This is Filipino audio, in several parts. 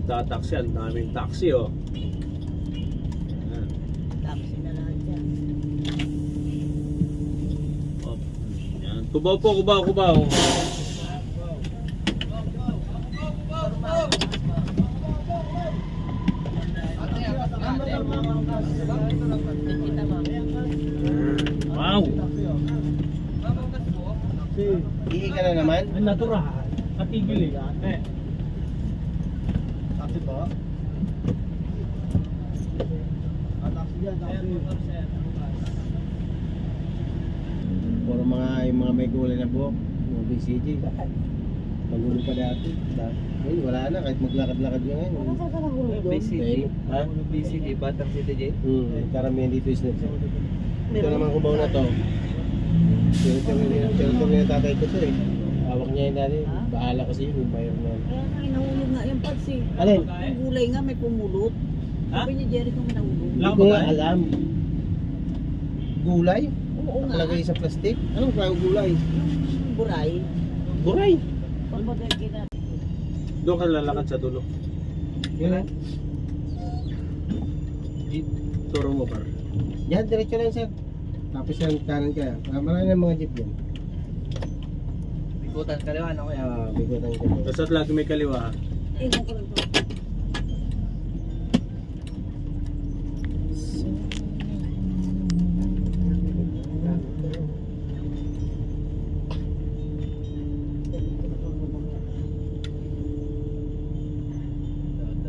nagtataksi. Ang daming taxi, oh. Ayan. Taxi na lahat yan. Oh. Ayan. Kubaw po, kubaw, kubaw. Wow! Ihi ka na naman? Ang natural. Katigil yan. Taxi ba? Taxi yan, taxi. Puro yung mga may gulay na buhok, mga BCG. Magulo pa dati. Ngayon wala na, kahit maglakad-lakad nga ngayon. Ano ka nahulog doon? BCG? Ha? BCG, Batang City J? Karamihan dito is net. Ito naman kubaw na to. Territory na tatay ko to eh. Hawak niya yun dati. Bahala kasi yun, yung buyer na yun. Kaya nga, inahulog nga yung pads eh. Alin? Yung gulay nga may pumulot. Ha? Sabi ni Jerry kung nahulog. Hindi ko nga alam. Gulay? Oo nga. Nakalagay sa plastic? Anong klaseng gulay? Yung buray. Buray! Pagpagay na. Doon ka lalakad sa dulo. Yun lang. Turo mo, par. Yan, diretso lang sir. Tapos yan, kanan ka. Marami ng mga jeep yan. Bikutan kaliwa na kuya. Bigutan ka. Tapos at lagi may kaliwa. Ingon ko lang to.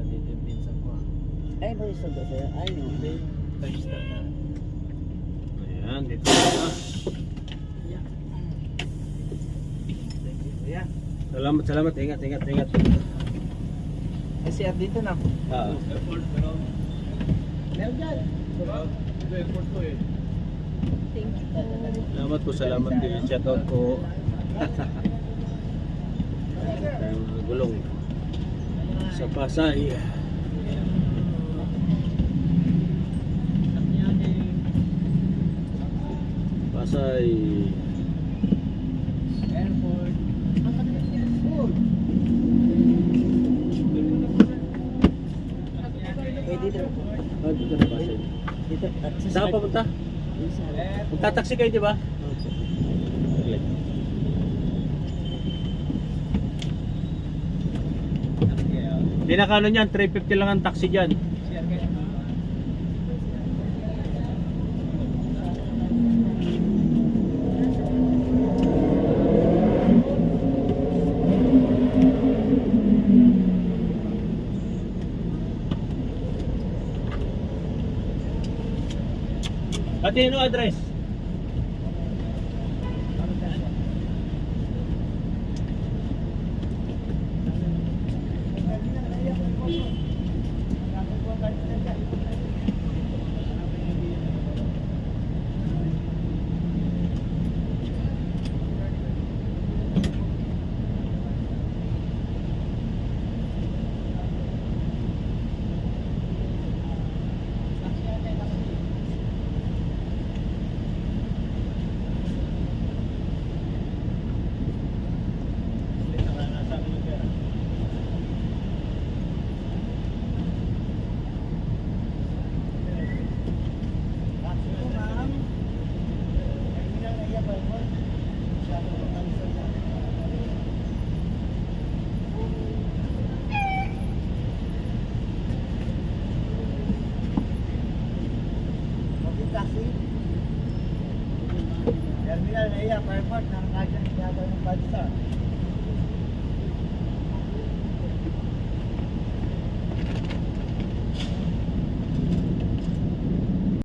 Dito yung pinsan ko ah. Ay, ba yung sagot sa'yo? Ay, no. First time na. Ayan, dito na. Thank you kuya. Salamat, salamat. Ingat, ingat, ingat. Eh si At dito na. Ah. Meron dyan. Thank you talaga. Salamat po, salamat din. Shoutout po. Tayong mga gulong sa Pasay. Pasay. Airport. Pwede dito. Ah, dito na Pasay. Dito. At sa Saan ka papunta? Magtataksi kayo, di ba? Saglit. Pinakano niyan, 350 lang ang taxi dyan. Pati ano address? Taxi. Terminal na iya, airport, nakakasya ng Bad Star.